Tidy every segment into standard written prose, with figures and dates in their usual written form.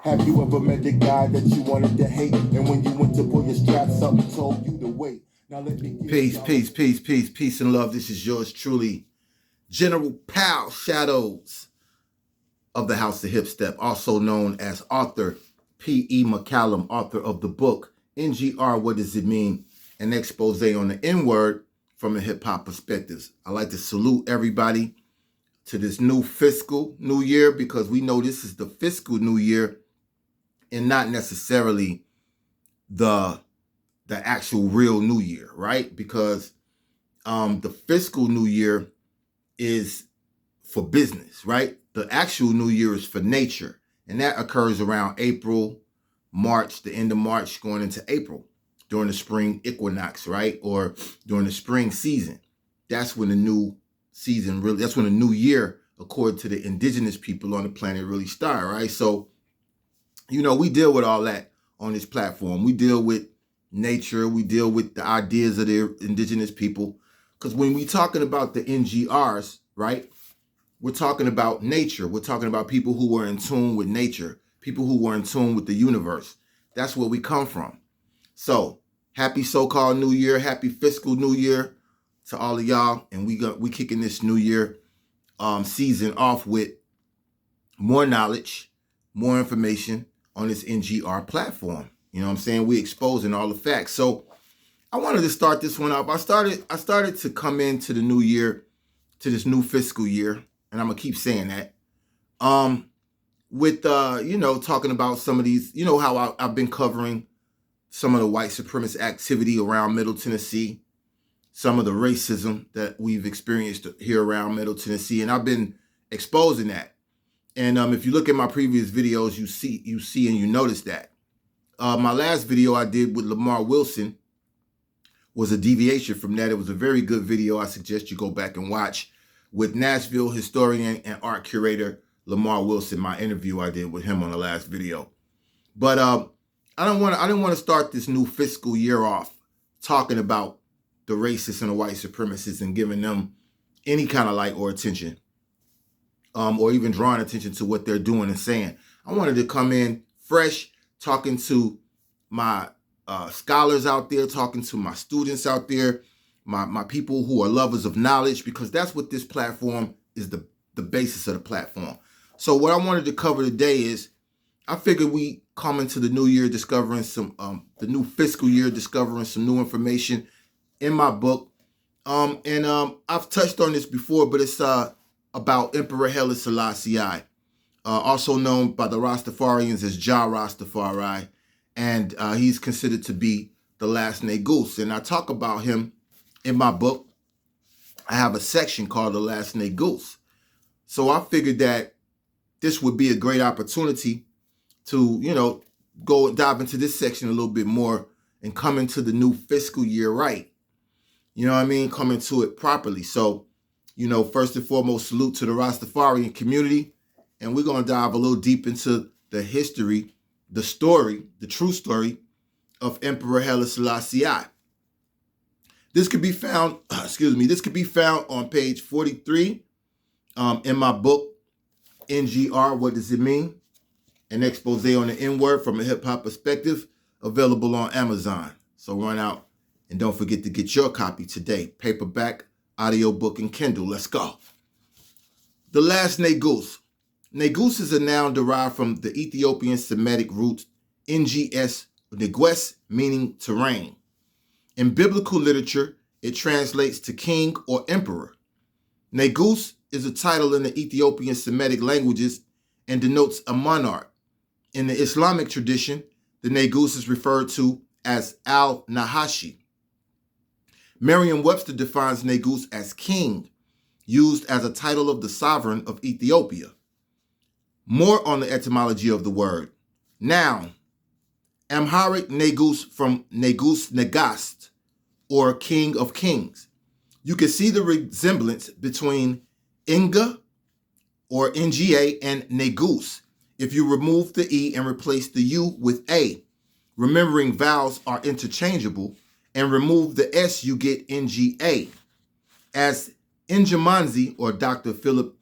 Have you ever met the guy that you wanted to hate? And when you went to pull your straps up, he told you to wait. Now let me peace and love. This is yours truly, General Pow Shadowz of the House of Hip Step, also known as author P.E. McCallum, author of the book NGR, What Does It Mean? An expose on the N-word from a hip-hop perspective. I'd like to salute everybody to this new fiscal new year, because we know this is the fiscal new year and not necessarily the actual real new year, right? Because the fiscal new year is for business, right? The actual new year is for nature, and that occurs around April, March, the end of March going into April, during the spring equinox, right? Or during the spring season. That's when the new season really, that's when the new year, according to the indigenous people on the planet, really start, right? So, you know, we deal with all that on this platform. We deal with nature. We deal with the ideas of the indigenous people. Because when we talking about the NGRs, right, we're talking about nature. We're talking about people who were in tune with nature, people who were in tune with the universe. That's where we come from. So, happy so-called new year, happy fiscal new year to all of y'all. And we kicking this new year season off with more knowledge, more information on this NGR platform. You know what I'm saying? We exposing all the facts. So I wanted to start this one up. I started to come into the new year, to this new fiscal year, and I'm gonna keep saying that. With you know, talking about some of these, you know, how I've been covering some of the white supremacist activity around Middle Tennessee, some of the racism that we've experienced here around Middle Tennessee, and I've been exposing that. And if you look at my previous videos, you see and you notice that. My last video I did with Lamar Wilson was a deviation from that. It was a very good video. I suggest you go back and watch, with Nashville historian and art curator Lamar Wilson, my interview I did with him on the last video. But I didn't want to start this new fiscal year off talking about the racists and the white supremacists and giving them any kind of light or attention, or even drawing attention to what they're doing and saying. I wanted to come in fresh, talking to my scholars out there, talking to my students out there, my people who are lovers of knowledge, because that's what this platform is, the basis of the platform. So what I wanted to cover today is, I figured we come into the new year discovering some, the new fiscal year, discovering some new information in my book. I've touched on this before, but it's about Emperor Haile Selassie I, also known by the Rastafarians as Jah Rastafari, and he's considered to be the Last Negus. And I talk about him in my book. I have a section called the Last Negus. So I figured that this would be a great opportunity to, you know, go dive into this section a little bit more and come into the new fiscal year right. You know what I mean? Come into it properly. So, you know, first and foremost, salute to the Rastafarian community. And we're going to dive a little deep into the history, the story, the true story of Emperor Haile Selassie I. This could be found, this could be found on page 43 in my book, NGR, What Does It Mean? An expose on the N-word from a hip-hop perspective, available on Amazon. So run out and don't forget to get your copy today. Paperback, audiobook, and Kindle. Let's go. The Last Negus. Negus is a noun derived from the Ethiopian Semitic root NGS, negues, meaning to reign. In biblical literature, it translates to king or emperor. Negus is a title in the Ethiopian Semitic languages and denotes a monarch. In the Islamic tradition, the Negus is referred to as al-Nahashi. Merriam-Webster defines Negus as king, used as a title of the sovereign of Ethiopia. More on the etymology of the word. Noun, Amharic Negus from Negus Negast, or king of kings. You can see the resemblance between Inga or NGA and Negus if you remove the E and replace the U with A. Remembering vowels are interchangeable, and remove the S, you get NGA. As Njamanzi, or Dr. Philip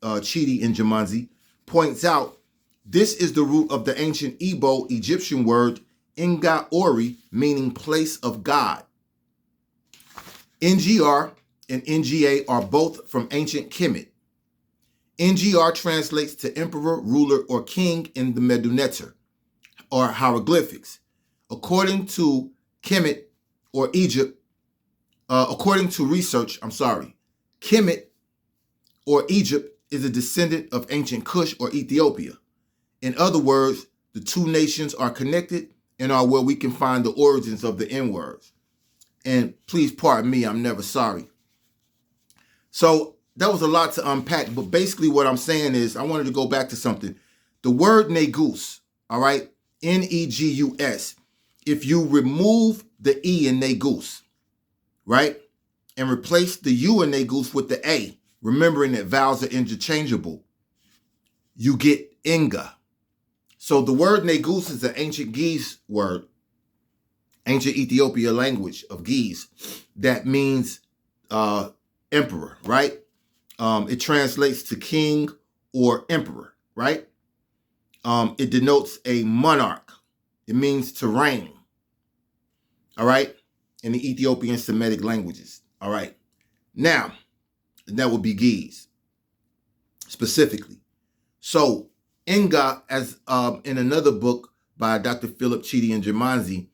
Chidi Njamanzi, points out, This is the root of the ancient Igbo Egyptian word Nga Ori, meaning place of God. NGR and NGA are both from ancient Kemet. NGR translates to emperor, ruler, or king in the Medu or hieroglyphics. According to Kemet or Egypt, according to research, Kemet or Egypt is a descendant of ancient Kush or Ethiopia. In other words, the two nations are connected and are where we can find the origins of the N-words. And please pardon me, I'm never sorry. So that was a lot to unpack, but basically what I'm saying is I wanted to go back to something. The word Negus, all right, Negus, if you remove the E in Negus, right, and replace the U in Negus with the A, remembering that vowels are interchangeable, you get Inga. So the word Negus is an ancient Ge'ez word, ancient Ethiopia language of Ge'ez, that means emperor, right? It translates to king or emperor, right? It denotes a monarch. It means to reign, all right? In the Ethiopian Semitic languages, all right? Now, that would be Ge'ez, specifically. So, Inga, as in another book by Dr. Philip Chidi and Jermanzi,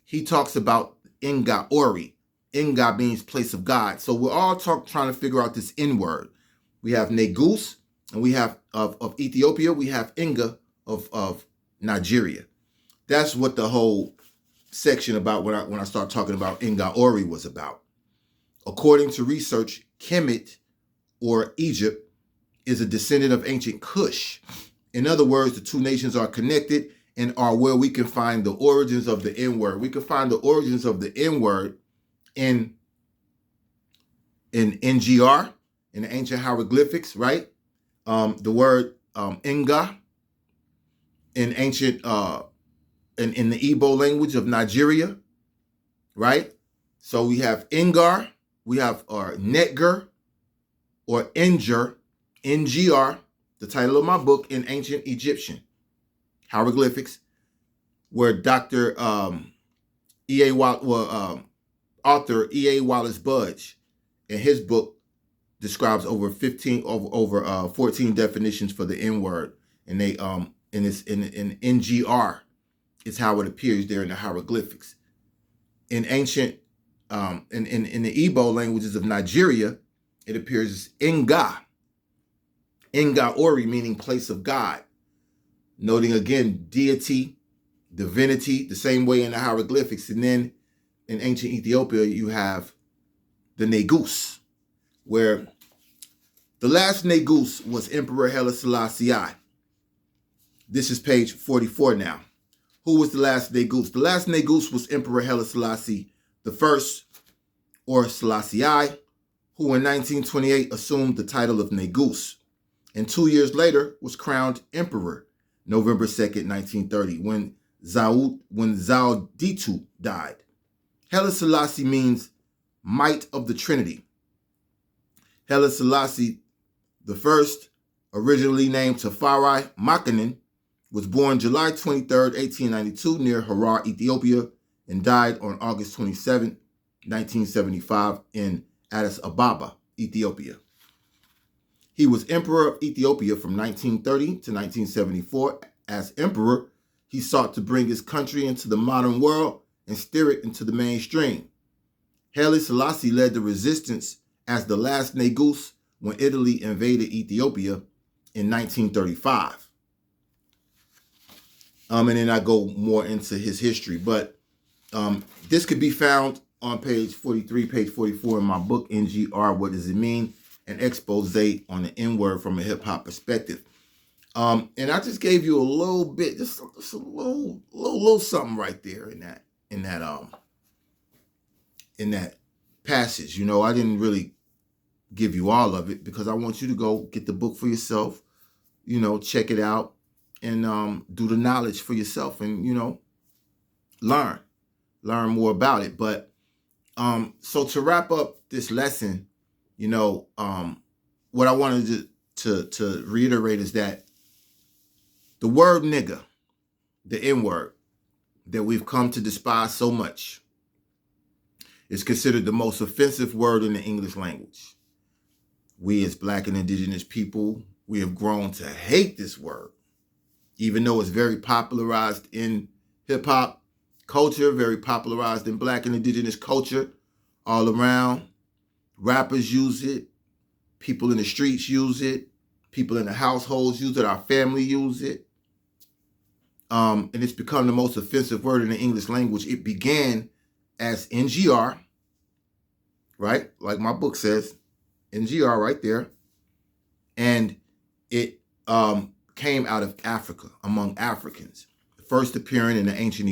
he talks about Nga Ori. Inga means place of God. So we're all trying to figure out this N word. We have Negus, and we have of Ethiopia. We have Inga of Nigeria. That's what the whole section about when I start talking about Nga Ori was about. According to research, Kemet or Egypt is a descendant of ancient Kush. In other words, the two nations are connected and are where we can find the origins of the N-word. We can find the origins of the N-word in NGR, in the ancient hieroglyphics, right? The word Nga in ancient, in the Igbo language of Nigeria, right? So we have Ngar, we have Netger or Nger, NGR, the title of my book, in ancient Egyptian hieroglyphics, where Dr. Author E.A. Wallace Budge, in his book, describes over 14 definitions for the N-word, and they in NGR is how it appears there in the hieroglyphics. In ancient in the Igbo languages of Nigeria, it appears as Nga. Nga Ori, meaning place of God. Noting again deity, divinity, the same way in the hieroglyphics. And then in ancient Ethiopia, you have the Negus, where the last Negus was Emperor Haile Selassie I. This is page 44 now. Who was the last Negus? The last Negus was Emperor Haile Selassie I, or Selassie I, who in 1928 assumed the title of Negus, and 2 years later was crowned emperor, November 2nd, 1930, when Zao Ditu died. Haile Selassie means might of the Trinity. Haile Selassie I, originally named Tafari Makanin, was born July 23rd, 1892, near Harar, Ethiopia, and died on August 27, 1975, in Addis Ababa, Ethiopia. He was emperor of Ethiopia from 1930 to 1974. As emperor, he sought to bring his country into the modern world and steer it into the mainstream. Haile Selassie led the resistance as the last Negus when Italy invaded Ethiopia in 1935. And then I go more into his history. But this could be found on page 43, page 44 in my book, NGR, What Does It Mean? An expose on the N-word from a hip-hop perspective. And I just gave you a little bit, just a little something right there in that passage. You know, I didn't really give you all of it because I want you to go get the book for yourself, you know, check it out, and do the knowledge for yourself, and, you know, learn more about it. But so to wrap up this lesson, you know, what I wanted to reiterate is that The word nigga, the N-word, that we've come to despise so much, is considered the most offensive word in the English language. We as Black and Indigenous people, we have grown to hate this word, even though it's very popularized in hip-hop culture, very popularized in Black and Indigenous culture all around. Rappers use it. People in the streets use it. People in the households use it. Our family use it. And it's become the most offensive word in the English language. It began as NGR, right? Like my book says, NGR right there. And it came out of Africa, among Africans. First appearing in the ancient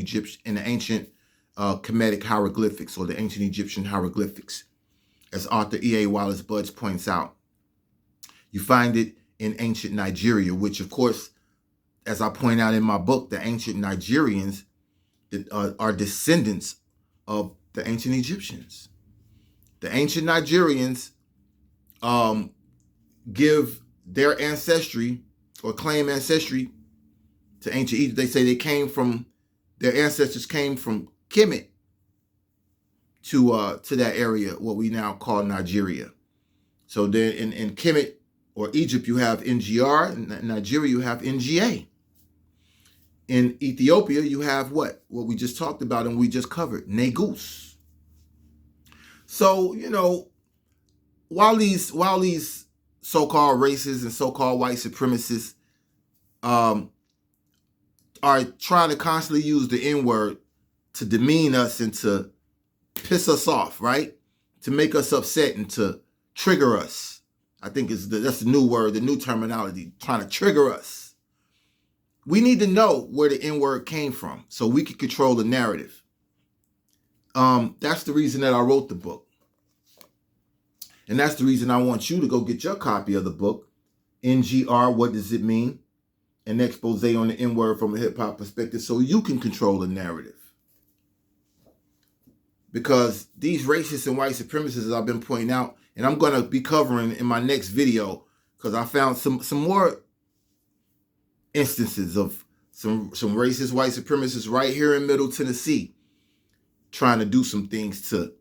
Kemetic hieroglyphics, or the ancient Egyptian hieroglyphics, as author E.A. Wallace Budge points out. You find it in ancient Nigeria, which, of course, as I point out in my book, the ancient Nigerians are descendants of the ancient Egyptians. The ancient Nigerians give their ancestry or claim ancestry to ancient Egypt. They say their ancestors came from Kemet to that area, what we now call Nigeria. So then in Kemet or Egypt, you have NGR. In Nigeria, you have NGA. In Ethiopia, you have what we just talked about and we just covered, Negus. So, while these so-called racists and so-called white supremacists are trying to constantly use the N-word to demean us and to piss us off, right? To make us upset and to trigger us. I think that's the new word, the new terminology, trying to trigger us. We need to know where the N-word came from so we can control the narrative. That's the reason that I wrote the book. And that's the reason I want you to go get your copy of the book, NGR, What Does It Mean? An expose on the N-word from a hip-hop perspective, so you can control the narrative. Because these racists and white supremacists, as I've been pointing out, and I'm going to be covering in my next video, because I found some more instances of some racist white supremacists right here in Middle Tennessee trying to do some things to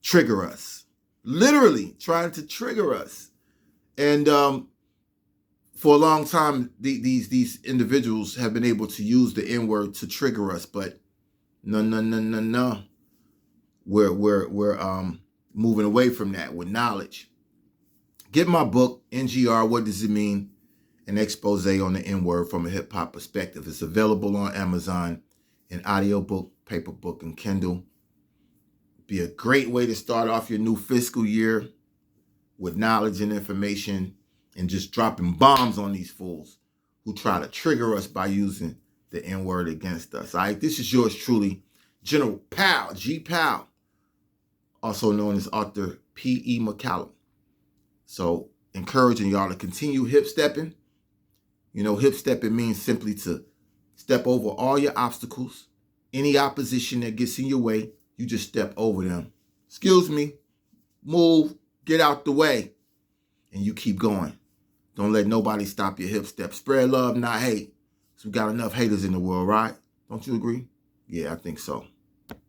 trigger us. Literally trying to trigger us. And for a long time, these individuals have been able to use the N-word to trigger us, but no. We're moving away from that with knowledge. Get my book, NGR, What Does It Mean? An expose on the N-word from a hip-hop perspective. It's available on Amazon in audiobook, paperbook, and Kindle. Be a great way to start off your new fiscal year with knowledge and information and just dropping bombs on these fools who try to trigger us by using the N-word against us. All right, this is yours truly, General Pow, G. Pow, also known as author P.E. McCallum. So encouraging y'all to continue hip stepping. Hip stepping means simply to step over all your obstacles, any opposition that gets in your way, you just step over them. Excuse me, move, get out the way, and you keep going. Don't let nobody stop your hip step. Spread love, not hate. So we got enough haters in the world, right? Don't you agree? Yeah, I think so.